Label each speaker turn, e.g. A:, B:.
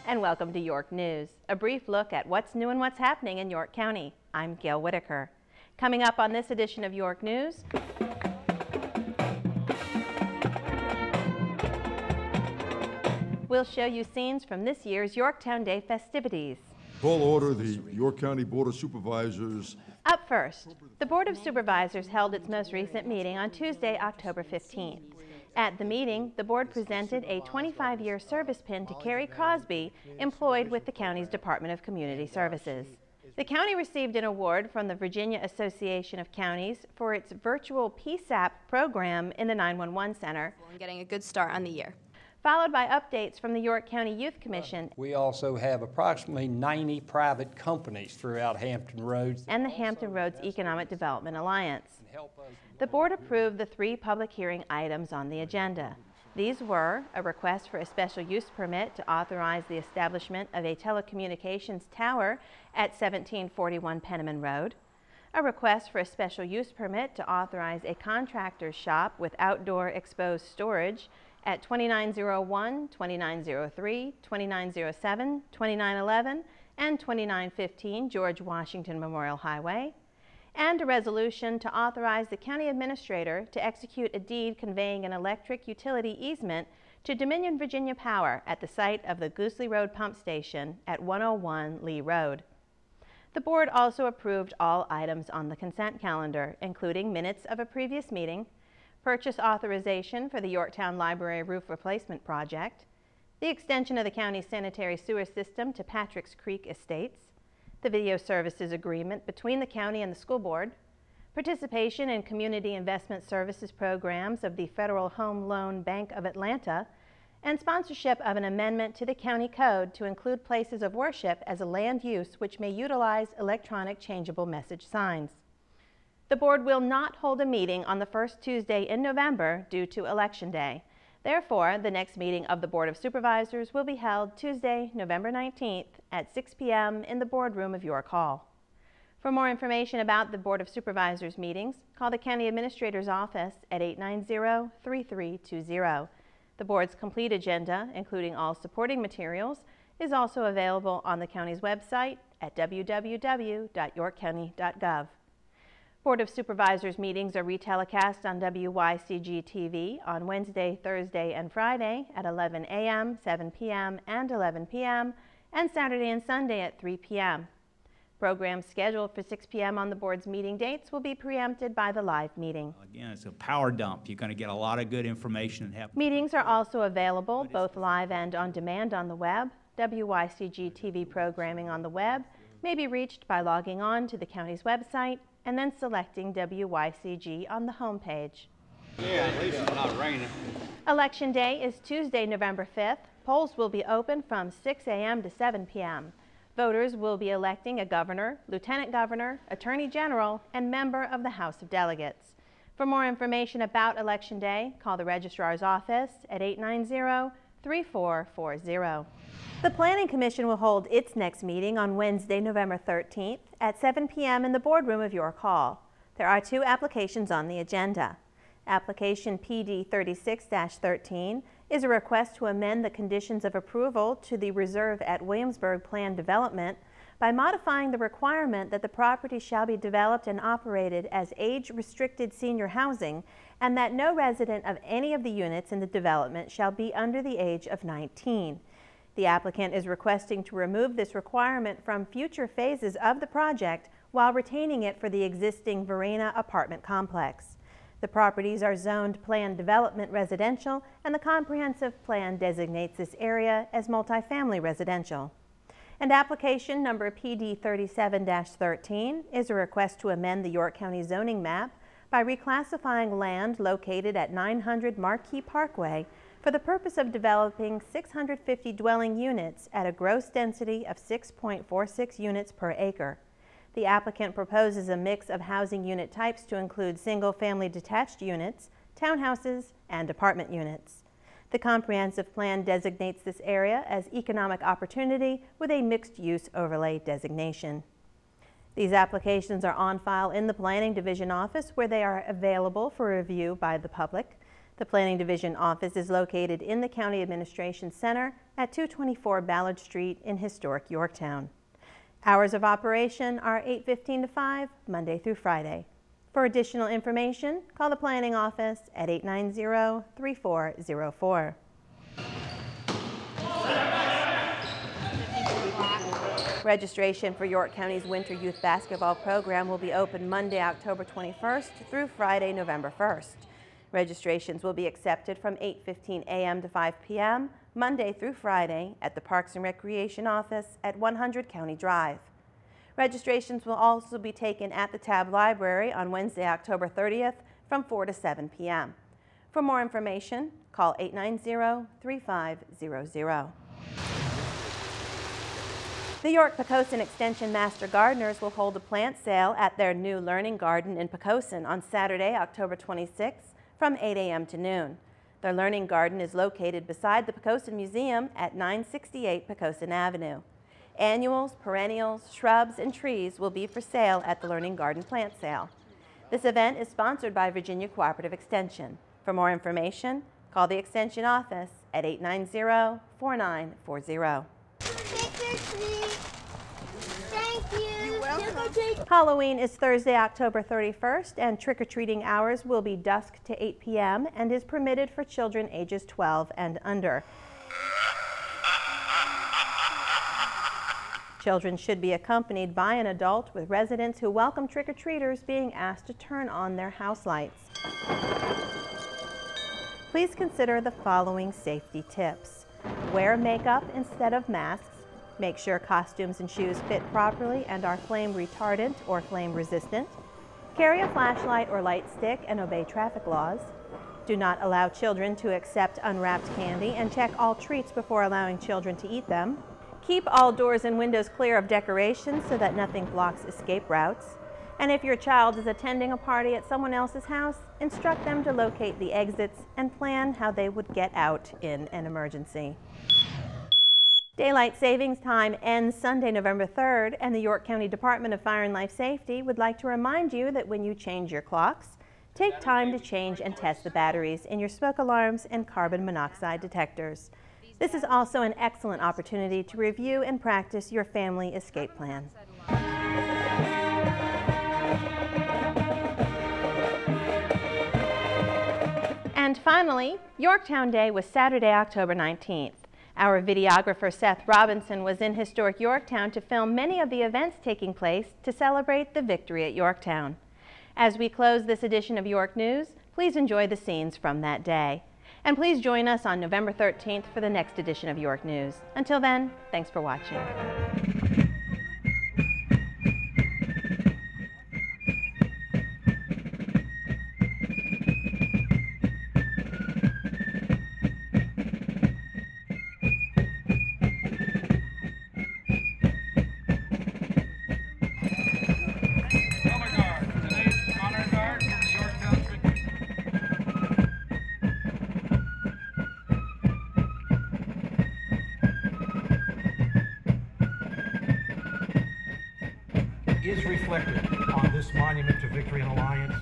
A: and welcome to York News, a brief look at what's new and what's happening in York County. I'm Gail Whitaker. Coming up on this edition of York News, we'll show you scenes from this year's Yorktown Day festivities.
B: Call order the York County Board of Supervisors.
A: Up first, the Board of Supervisors held its most recent meeting on Tuesday, October 15th. At the meeting, the board presented a 25-year service pin to Carrie Crosby, employed with the county's Department of Community Services. The county received an award from the Virginia Association of Counties for its virtual PSAP program in the 911 Center.
C: Getting a good start on the year.
A: Followed by updates from the York County Youth Commission.
D: We also have approximately 90 private companies throughout Hampton Roads.
A: And the Hampton Roads Economic Development Alliance. The board approved the 3 public hearing items on the agenda. These were a request for a special use permit to authorize the establishment of a telecommunications tower at 1741 Penniman Road, a request for a special use permit to authorize a contractor's shop with outdoor exposed storage at 2901, 2903, 2907, 2911, and 2915 George Washington Memorial Highway, and a resolution to authorize the county administrator to execute a deed conveying an electric utility easement to Dominion Virginia Power at the site of the Goosley Road Pump Station at 101 Lee Road. The board also approved all items on the consent calendar, including minutes of a previous meeting, purchase authorization for the Yorktown Library roof replacement project, the extension of the county's sanitary sewer system to Patrick's Creek Estates, the video services agreement between the county and the school board, participation in community investment services programs of the Federal Home Loan Bank of Atlanta, and sponsorship of an amendment to the county code to include places of worship as a land use which may utilize electronic changeable message signs. The board will not hold a meeting on the first Tuesday in November due to Election Day. Therefore, the next meeting of the Board of Supervisors will be held Tuesday, November 19th at 6 p.m. in the boardroom of York Hall. For more information about the Board of Supervisors meetings, call the County Administrator's Office at 890-3320. The board's complete agenda, including all supporting materials, is also available on the county's website at www.yorkcounty.gov. Board of Supervisors meetings are retelecast on WYCG TV on Wednesday, Thursday, and Friday at 11 a.m., 7 p.m., and 11 p.m., and Saturday and Sunday at 3 p.m. Programs scheduled for 6 p.m. on the board's meeting dates will be preempted by the live meeting.
E: Again, it's a power dump. You're going to get a lot of good information.
A: Meetings are also available both live and on demand on the web. WYCG TV programming on the web may be reached by logging on to the county's website and then selecting WYCG on the home page.
F: Yeah, at least it's not raining.
A: Election Day is Tuesday, November 5th. Polls will be open from 6 a.m. to 7 p.m. Voters will be electing a governor, lieutenant governor, attorney general, and member of the House of Delegates. For more information about Election Day, call the registrar's office at 890-3440. The Planning Commission will hold its next meeting on Wednesday, November 13th at 7 p.m. in the boardroom of York Hall. There are 2 applications on the agenda. Application PD 36-13 is a request to amend the conditions of approval to the Reserve at Williamsburg Plan Development by modifying the requirement that the property shall be developed and operated as age-restricted senior housing and that no resident of any of the units in the development shall be under the age of 19. The applicant is requesting to remove this requirement from future phases of the project while retaining it for the existing Verena apartment complex. The properties are zoned planned development residential, and the comprehensive plan designates this area as multifamily residential. And application number PD 37-13 is a request to amend the York County zoning map by reclassifying land located at 900 Marquee Parkway for the purpose of developing 650 dwelling units at a gross density of 6.46 units per acre. The applicant proposes a mix of housing unit types to include single-family detached units, townhouses, and apartment units. The comprehensive plan designates this area as economic opportunity with a mixed-use overlay designation. These applications are on file in the Planning Division office where they are available for review by the public. The Planning Division office is located in the County Administration Center at 224 Ballard Street in historic Yorktown. Hours of operation are 8:15 to 5, Monday through Friday. For additional information, call the planning office at 890-3404. Registration for York County's Winter Youth Basketball program will be open Monday, October 21st through Friday, November 1st. Registrations will be accepted from 8:15 a.m. to 5 p.m. Monday through Friday at the Parks and Recreation office at 100 County Drive. Registrations will also be taken at the Tab Library on Wednesday, October 30th from 4 to 7 p.m. For more information, call 890-3500. The York Poquoson Extension Master Gardeners will hold a plant sale at their new Learning Garden in Poquoson on Saturday, October 26th from 8 a.m. to noon. Their Learning Garden is located beside the Poquoson Museum at 968 Poquoson Avenue. Annuals, perennials, shrubs, and trees will be for sale at the Learning Garden plant sale. This event is sponsored by Virginia Cooperative Extension. For more information, call the Extension office at 890-4940.
C: Thank you. You're welcome.
A: Halloween is Thursday, October 31st, and trick-or-treating hours will be dusk to 8 p.m. and is permitted for children ages 12 and under. Children should be accompanied by an adult, with residents who welcome trick-or-treaters being asked to turn on their house lights. Please consider the following safety tips. Wear makeup instead of masks. Make sure costumes and shoes fit properly and are flame retardant or flame resistant. Carry a flashlight or light stick and obey traffic laws. Do not allow children to accept unwrapped candy, and check all treats before allowing children to eat them. Keep all doors and windows clear of decorations so that nothing blocks escape routes. And if your child is attending a party at someone else's house, instruct them to locate the exits and plan how they would get out in an emergency. Daylight savings time ends Sunday, November 3rd, and the York County Department of Fire and Life Safety would like to remind you that when you change your clocks, take time to change and test the batteries in your smoke alarms and carbon monoxide detectors. This is also an excellent opportunity to review and practice your family escape plan. And finally, Yorktown Day was Saturday, October 19th. Our videographer Seth Robinson was in historic Yorktown to film many of the events taking place to celebrate the victory at Yorktown. As we close this edition of York News, please enjoy the scenes from that day. And please join us on November 13th for the next edition of York News. Until then, thanks for watching.
G: Is reflected on this monument to victory and alliance